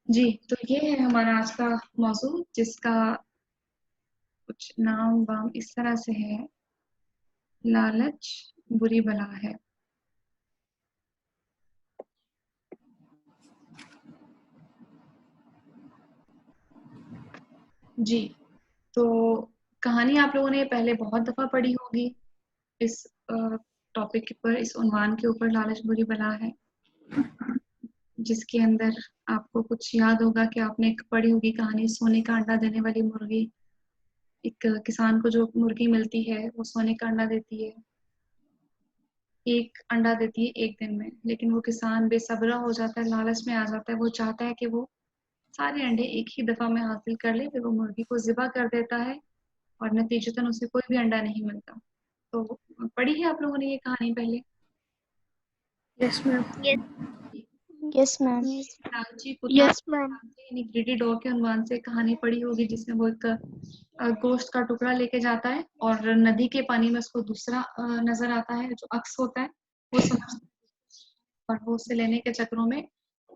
जी, तो ये है हमारा आज का मौज़ू जिसका कुछ नाम वाम इस तरह से है, लालच बुरी बला है। जी, तो कहानी आप लोगों ने पहले बहुत दफ़ा पढ़ी होगी इस टॉपिक पर, इस उन्वान के ऊपर लालच बुरी बला है, जिसके अंदर आपको कुछ याद होगा कि आपने एक पढ़ी होगी कहानी सोने का अंडा देने वाली मुर्गी। एक किसान को जो मुर्गी मिलती है, वो सोने का अंडा देती है। एक अंडा देती है 1 दिन में, लेकिन वो किसान बेसब्रा हो जाता है, लालच में आ जाता है, वो चाहता है कि वो सारे अंडे एक ही दफ़ा में हासिल कर ले, फिर वो मुर्गी को ज़िबा कर देता है और नतीजतन उसे कोई भी अंडा नहीं मिलता। तो पढ़ी है आप लोगों ने ये कहानी पहले? Yes ma'am. Yes ma'am. लालची कुत्ता यस मैम। यानी ग्रीडी डॉग के उन्वान से कहानी पढ़ी होगी, जिसमें वो एक गोश्त का टुकड़ा लेके जाता है और नदी के पानी में उसको दूसरा नज़र आता है जो अक्स होता है, वो समझता है और वो उसे लेने के चक्करों में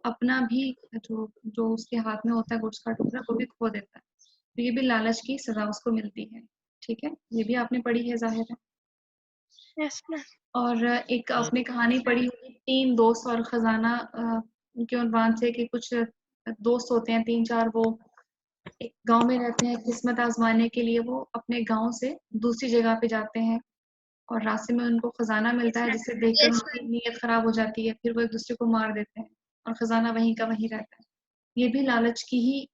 अपना भी जो जो उसके हाथ में होता है गोश्त का टुकड़ा, वो भी खो देता है। तो ये भी लालच की सज़ा उसको मिलती है, ठीक है? ये भी आपने पढ़ी है ज़ाहिर है। Yes ma'am. और एक आपने कहानी पढ़ी होगी 3 दोस्त और खजाना के उन्वान से कि कुछ दोस्त होते हैं 3-4, वो एक गाँव में रहते हैं, किस्मत आज़माने के लिए वो अपने गाँव से दूसरी जगह पे जाते हैं और रास्ते में उनको खजाना मिलता है, जिसे देखकर उनकी नीयत खराब हो जाती है, फिर वो एक-दूसरे को मार देते हैं और खजाना वहीं का वहीं रहता है। ये भी लालच की ही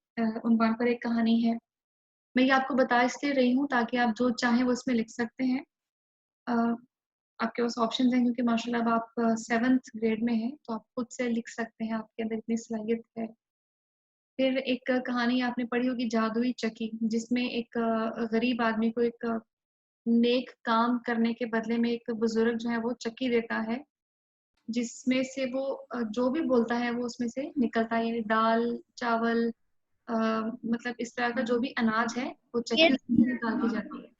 उन्वान पर एक कहानी है। मैं ये आपको बता इसलिए रही हूँ ताकि आप जो चाहें वो इसमें लिख सकते हैं। अ, आपके पास ऑप्शंस हैं क्योंकि माशाल्लाह अब आप 7th ग्रेड में हैं, तो आप खुद से लिख सकते हैं, आपके अंदर इतनी सलाहियत है। फिर एक कहानी आपने पढ़ी होगी जादुई चक्की, जिसमें एक गरीब आदमी को एक नेक काम करने के बदले में एक बुजुर्ग जो है वो चक्की देता है, जिसमें से वो जो भी बोलता है वो उसमें से निकलता है, यानी दाल, चावल, अ, मतलब इस तरह का जो भी अनाज है वो चक्की उसमें से निकालती जाती है।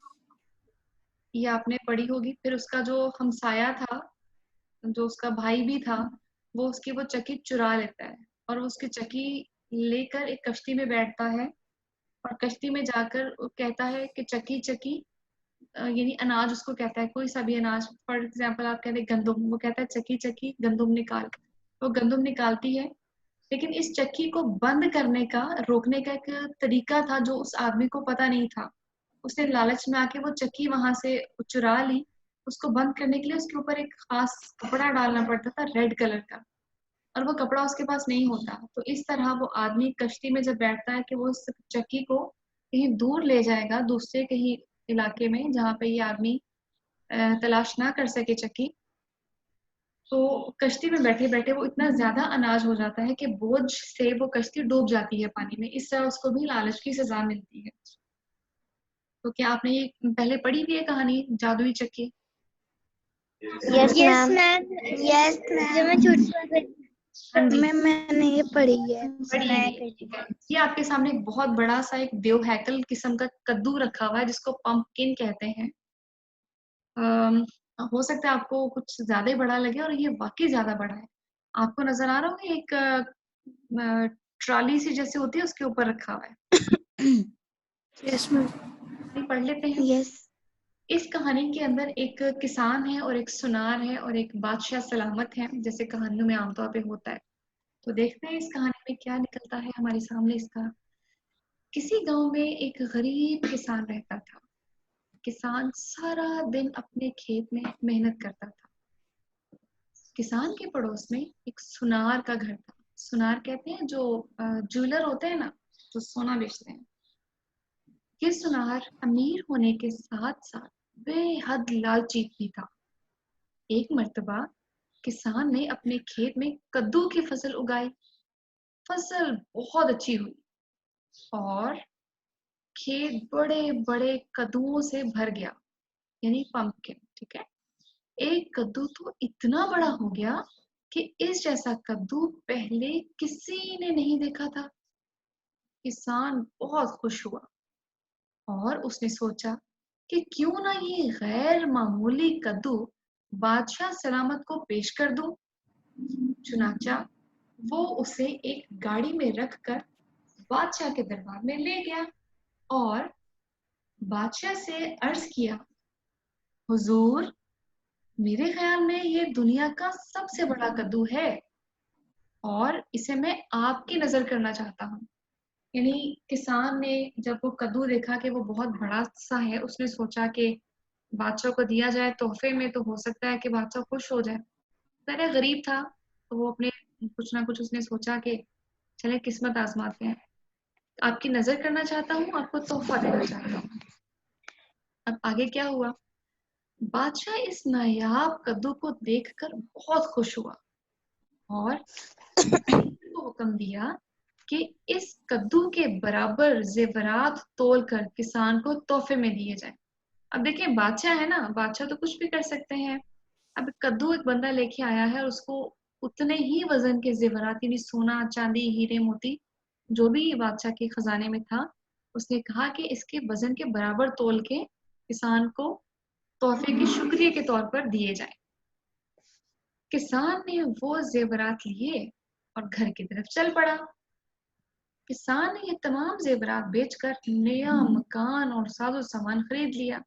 ये आपने पढ़ी होगी। फिर उसका जो हमसाया था, जो उसका भाई भी था, वो उसकी वो चक्की चुरा लेता है और वो उसकी चक्की लेकर एक कश्ती में बैठता है और कश्ती में जाकर वो कहता है कि चक्की चक्की, यानी अनाज उसको कहता है, कोई सा भी अनाज, फॉर एग्जाम्पल आप कहते हैं गंदुम, वो कहता है चक्की चक्की गंदुम निकाल। वो गंदुम निकालती है, लेकिन इस चक्की को बंद करने का, रोकने का एक तरीका था जो उस आदमी को पता नहीं था। उसने लालच में आके वो चक्की वहां से चुरा ली। उसको बंद करने के लिए उसके ऊपर एक खास कपड़ा डालना पड़ता था रेड कलर का, और वो कपड़ा उसके पास नहीं होता। तो इस तरह वो आदमी कश्ती में जब बैठता है कि वो उस चक्की को कहीं दूर ले जाएगा, दूसरे कहीं इलाके में जहाँ पे ये आदमी तलाश ना कर सके चक्की, तो कश्ती में बैठे-बैठे वो इतना ज़्यादा अनाज हो जाता है कि बोझ से वो कश्ती डूब जाती है पानी में। इस तरह उसको भी लालच की सज़ा मिलती है। तो क्या आपने ये पहले पढ़ी हुई है कहानी जादुई चक्की? Yes yes ma'am. Ma'am. Yes जब मैं छोटी हाँ जी, मैम मैंने ये पढ़ी है। पढ़ी है ये, ठीक है। ये आपके सामने एक बहुत बड़ा-सा एक ब्योहैकल किस्म का कद्दू रखा हुआ है जिसको पम्पकिन कहते हैं। अम, हो सकता है आपको कुछ ज़्यादा ही बड़ा लगे और ये वाक़ई ज़्यादा बड़ा है। आपको नज़र आ रहा होगा एक ट्रॉली सी जैसे होती है उसके ऊपर रखा हुआ है। Yes ma'am. कहानी पढ़ लेते हैं। यस। इस कहानी के अंदर एक किसान है और एक सुनार है और एक बादशाह सलामत है, जैसे कहानियों में आमतौर पे होता है। तो देखते हैं इस कहानी में क्या निकलता है हमारे सामने इसका। किसी गांव में एक गरीब किसान रहता था। किसान सारा दिन अपने खेत में मेहनत करता था। किसान के पड़ोस में एक सुनार का घर था। सुनार कहते हैं जो ज्वेलर होते हैं ना, जो सोना बेचते हैं। ये सुनार अमीर होने के साथ साथ बेहद लालची भी था। एक मर्तबा किसान ने अपने खेत में कद्दू की फसल उगाई। फसल बहुत अच्छी हुई और खेत बड़े बड़े कद्दुओं से भर गया, यानी पंपकिन, ठीक है। एक कद्दू तो इतना बड़ा हो गया कि इस जैसा कद्दू पहले किसी ने नहीं देखा था। किसान बहुत खुश हुआ और उसने सोचा कि क्यों ना ये गैर मामूली कद्दू बादशाह सलामत को पेश कर दूं। चुनाचा वो उसे एक गाड़ी में रखकर बादशाह के दरबार में ले गया और बादशाह से अर्ज किया, हुजूर, मेरे ख्याल में ये दुनिया का सबसे बड़ा कद्दू है और इसे मैं आपकी नजर करना चाहता हूँ। यानी किसान ने जब वो कद्दू देखा कि वो बहुत बड़ा सा है, उसने सोचा कि बादशाह को दिया जाए तोहफे में, तो हो सकता है कि बादशाह खुश हो जाए। ज़रा गरीब था, तो वो अपने कुछ ना कुछ उसने सोचा कि चले किस्मत आजमाते हैं। आपकी नजर करना चाहता हूँ, आपको तोहफा देना चाहता हूँ। अब आगे क्या हुआ? बादशाह इस नायाब कद्दू को देखकर बहुत खुश हुआ और को हुक्म दिया कि इस कद्दू के बराबर जेवरात तोलकर किसान को तोहफे में दिए जाए। अब देखिए बादशाह है ना, बादशाह तो कुछ भी कर सकते हैं। अब कद्दू एक बंदा लेके आया है, उसको उतने ही वजन के जेवरात यानी सोना, चांदी, हीरे, मोती जो भी बादशाह के खजाने में था, उसने कहा कि इसके वजन के बराबर तोल के किसान को तोहफे के शुक्रिया के तौर पर दिए जाए। किसान ने वो जेवरात लिए और घर की तरफ चल पड़ा। किसान ने ये तमाम जेवरात बेचकर नया मकान और साजो सामान खरीद लिया।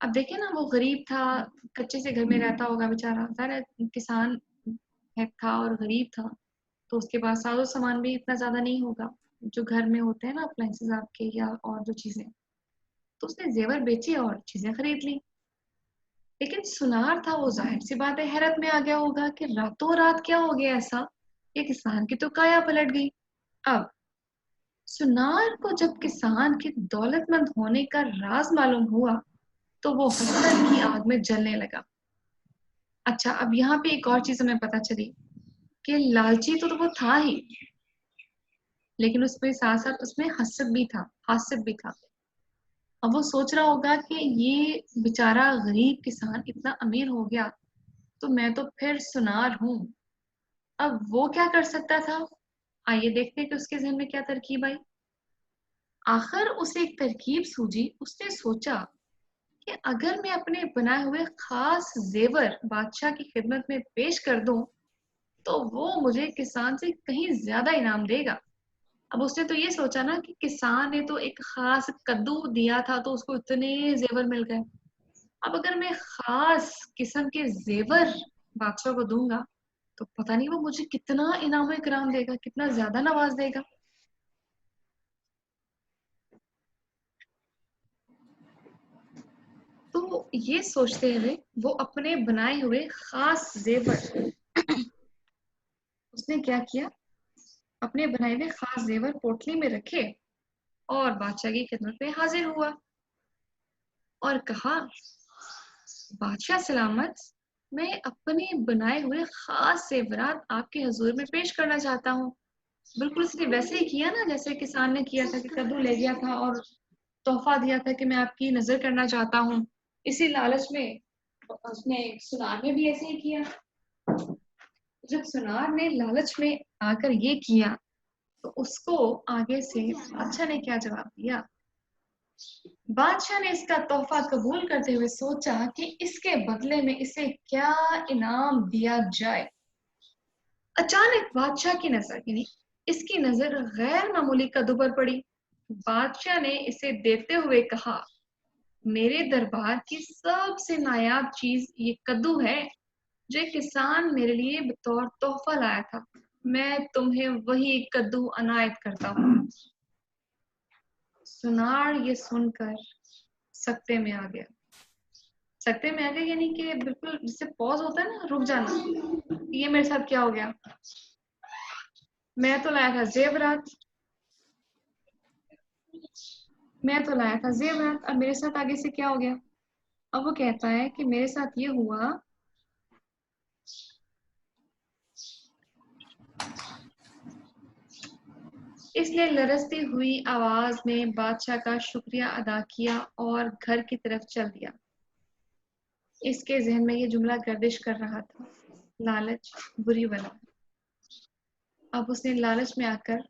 अब देखे ना, वो गरीब था, कच्चे से घर में रहता होगा बेचारा, सारा किसान है था और गरीब था, तो उसके पास साजो सामान भी इतना ज्यादा नहीं होगा जो घर में होते हैं ना, अप्लायंसेस आपके या और जो चीजें। तो उसने जेवर बेचे और चीजें खरीद ली। लेकिन सुनार था, वो जाहिर सी बात है हैरत में आ गया होगा कि रातों रात क्या हो गया ऐसा कि किसान की तो काया पलट गई। अब सुनार को जब किसान के दौलतमंद होने का राज मालूम हुआ तो वो हसद की आग में जलने लगा। अच्छा, अब यहाँ पे एक और चीज हमें पता चली कि लालची तो वो था ही, लेकिन उसमें साथ साथ उसमें हसद भी था, हासिद भी था। अब वो सोच रहा होगा कि ये बेचारा गरीब किसान इतना अमीर हो गया, तो मैं तो फिर सुनार हूँ। अब वो क्या कर सकता था? आइए देखते हैं कि उसके जहन में क्या तरकीब आई। आखिर उसे एक तरकीब सूझी। उसने सोचा कि अगर मैं अपने बनाए हुए खास जेवर बादशाह की खिदमत में पेश कर दूं, तो वो मुझे किसान से कहीं ज्यादा इनाम देगा। अब उसने तो ये सोचा ना कि किसान ने तो एक खास कद्दू दिया था, तो उसको इतने जेवर मिल गए। अब अगर मैं खास किस्म के जेवर बादशाह को दूंगा, तो पता नहीं वो मुझे कितना इनाम इकराम देगा, कितना ज्यादा नवाज देगा। तो ये सोचते हुए वो अपने बनाए हुए खास जेवर, उसने क्या किया, अपने बनाए हुए खास जेवर पोटली में रखे और बादशाह की खिदमत में हाजिर हुआ और कहा, बादशाह सलामत, मैं अपने बनाए हुए खास जेवरात आपके हुजूर में पेश करना चाहता हूँ। बिल्कुल उसने वैसे ही किया ना जैसे किसान ने किया था कि कद्दू ले गया था और तोहफा दिया था कि मैं आपकी नजर करना चाहता हूँ। इसी लालच में उसने सुनार में भी ऐसे ही किया। जब सुनार ने लालच में आकर ये किया, तो उसको आगे से बादशाह ने क्या जवाब दिया? बादशाह ने इसका तोहफा कबूल करते हुए सोचा कि इसके बदले में इसे क्या इनाम दिया जाए। अचानक बादशाह की नजर यानी इसकी नजर गैर मामूली कद्दू पर पड़ी। बादशाह ने इसे देखते हुए कहा, मेरे दरबार की सबसे नायाब चीज ये कद्दू है जो एक किसान मेरे लिए बतौर तोहफा लाया था। मैं तुम्हें वही कद्दू अनायत करता हूँ। सुनार ये सुनकर सकते में आ गया। सकते में आ गया यानी कि बिल्कुल जिससे पॉज होता है ना, रुक जाना, ये मेरे साथ क्या हो गया। मैं तो लाया था जेवरात, मैं तो लाया था जेवरात, अब मेरे साथ आगे से क्या हो गया। अब वो कहता है कि मेरे साथ ये हुआ, इसलिए लरजती हुई आवाज में बादशाह का शुक्रिया अदा किया और घर की तरफ चल दिया। इसके जहन में ये जुमला गर्दिश कर रहा था, लालच बुरी बला। अब उसने लालच में आकर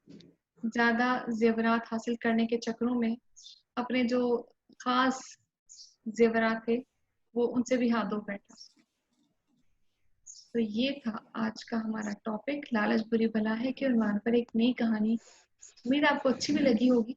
ज्यादा जेवरात हासिल करने के चक्करों में अपने जो खास जेवरात थे वो उनसे भी हाथ धो बैठा। तो ये था आज का हमारा टॉपिक लालच बुरी बला है के उन्वान पर एक नई कहानी। उम्मीद आपको अच्छी भी लगी होगी।